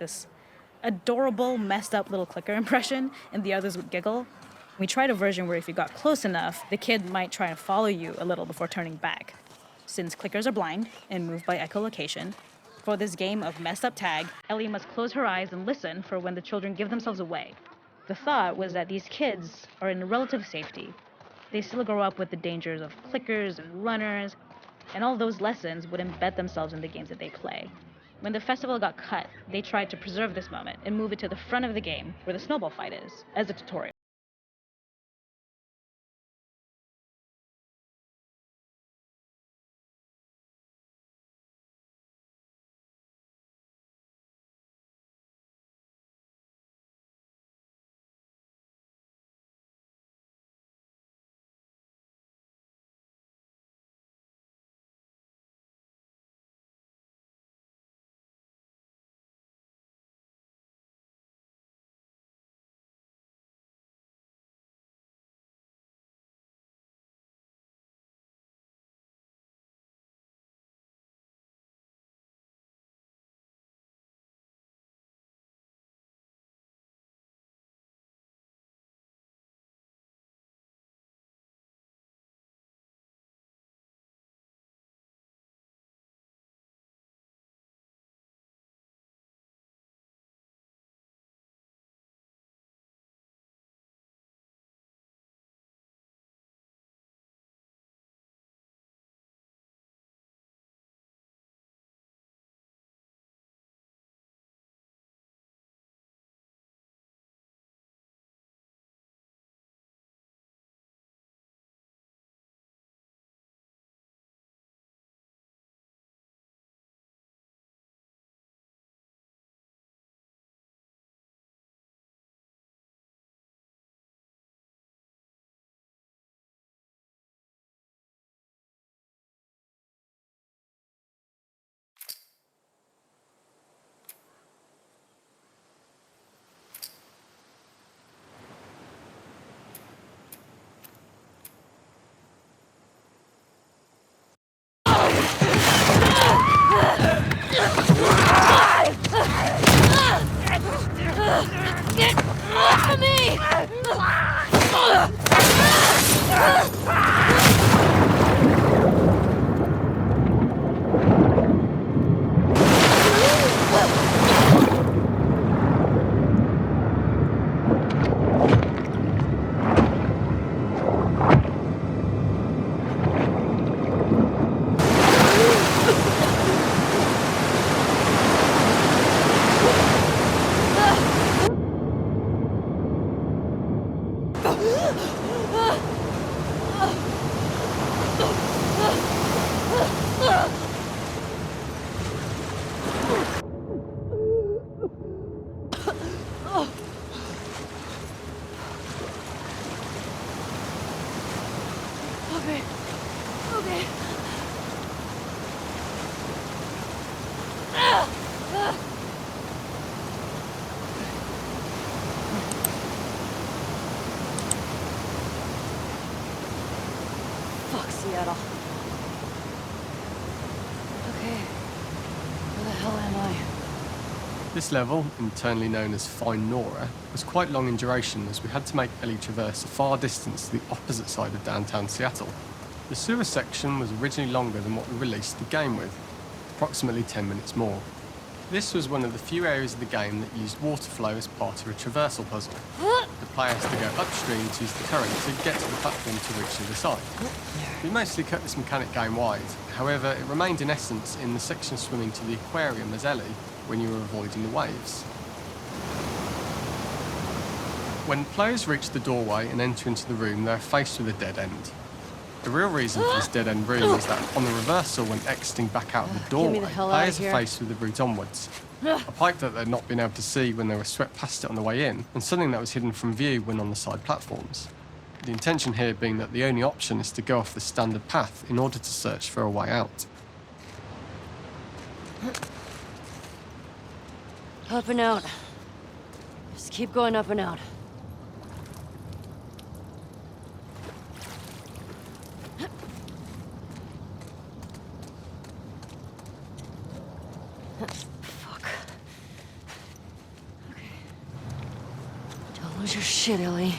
this adorable, messed up little clicker impression, and the others would giggle. We tried a version where if you got close enough, the kid might try and follow you a little before turning back. Since clickers are blind and move by echolocation, for this game of messed up tag, Ellie must close her eyes and listen for when the children give themselves away. The thought was that these kids are in relative safety. They still grow up with the dangers of clickers and runners, and all those lessons would embed themselves in the games that they play. When the festival got cut, they tried to preserve this moment and move it to the front of the game where the snowball fight is, as a tutorial. Get off of me! Okay. Fuck, Seattle. Okay. Where the hell am I? This level, internally known as Find Nora, was quite long in duration as we had to make Ellie traverse a far distance to the opposite side of downtown Seattle. The sewer section was originally longer than what we released the game with, approximately 10 minutes more. This was one of the few areas of the game that used water flow as part of a traversal puzzle. The player has to go upstream to use the current to get to the platform to reach the other side. We mostly cut this mechanic game-wide, however it remained in essence in the section swimming to the aquarium as Ellie when you were avoiding the waves. When players reach the doorway and enter into the room, they are faced with a dead end. The real reason for this dead-end room is that on the reversal, when exiting back out of the doorway, players are faced with the route onwards. A pipe that they'd not been able to see when they were swept past it on the way in, and something that was hidden from view when on the side platforms. The intention here being that the only option is to go off the standard path in order to search for a way out. Up and out. Just keep going up and out. Fuck. Lose your shit, Ellie.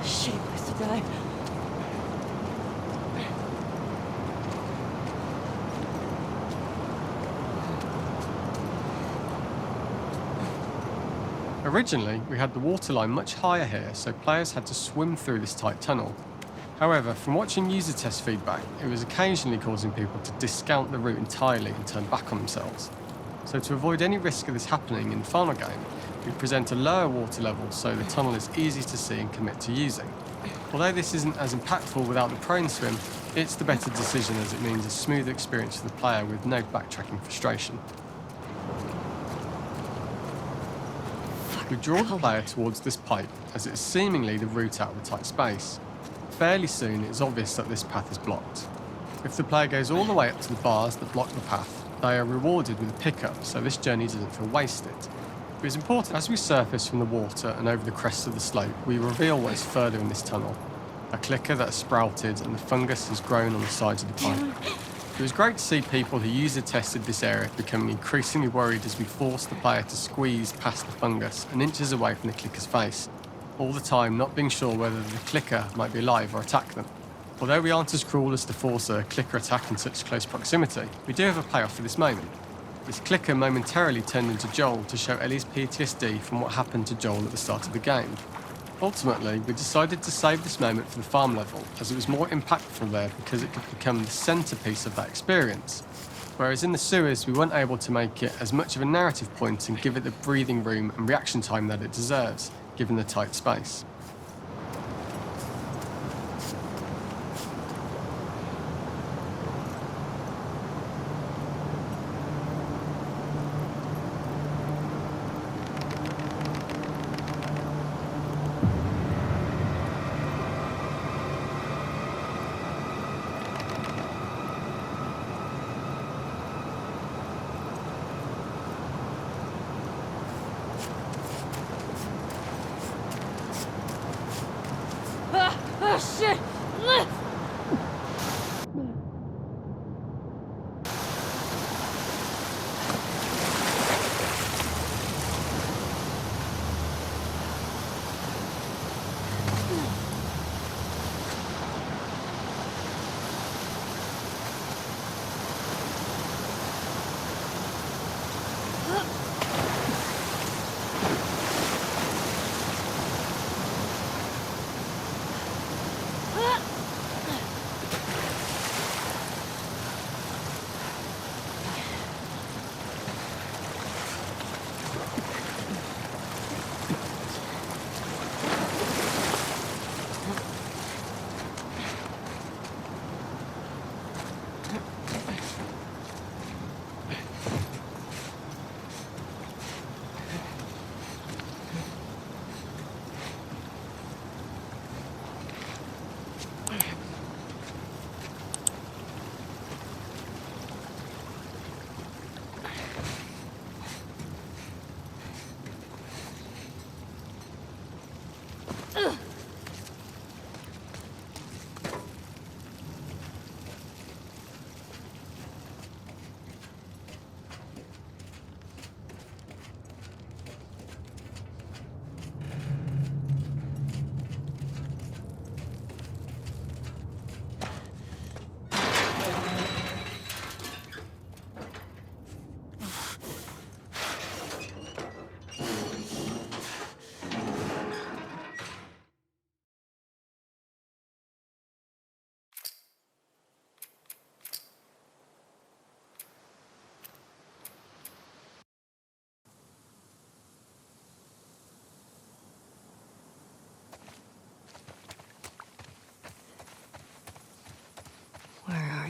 Shitty place to die. Originally, we had the waterline much higher here, so players had to swim through this tight tunnel. However, from watching user test feedback, it was occasionally causing people to discount the route entirely and turn back on themselves. So to avoid any risk of this happening in the final game, we present a lower water level so the tunnel is easy to see and commit to using. Although this isn't as impactful without the prone swim, it's the better decision as it means a smooth experience for the player with no backtracking frustration. We draw the player towards this pipe as it's seemingly the route out of the tight space. Fairly soon it's obvious that this path is blocked. If the player goes all the way up to the bars that block the path, they are rewarded with a pickup, so this journey doesn't feel wasted. It is important as we surface from the water and over the crest of the slope, we reveal what is further in this tunnel. A clicker that has sprouted and the fungus has grown on the sides of the pipe. It was great to see people who user tested this area becoming increasingly worried as we forced the player to squeeze past the fungus and inches away from the clicker's face, all the time not being sure whether the clicker might be alive or attack them. Although we aren't as cruel as to force a clicker attack in such close proximity, we do have a payoff for this moment. This clicker momentarily turned into Joel to show Ellie's PTSD from what happened to Joel at the start of the game. Ultimately, we decided to save this moment for the farm level, as it was more impactful there because it could become the centrepiece of that experience. Whereas in the sewers, we weren't able to make it as much of a narrative point and give it the breathing room and reaction time that it deserves, given the tight space. Oh, shit!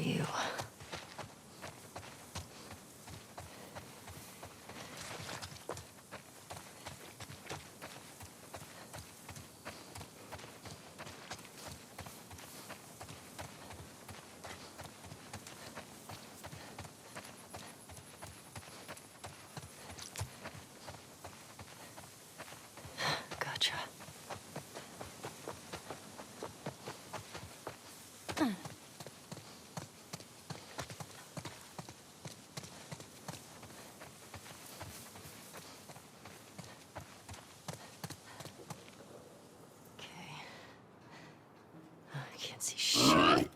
you? Gotcha. Okay. I can't see shit.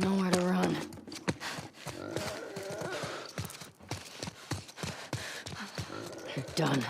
Nowhere to run. You're done.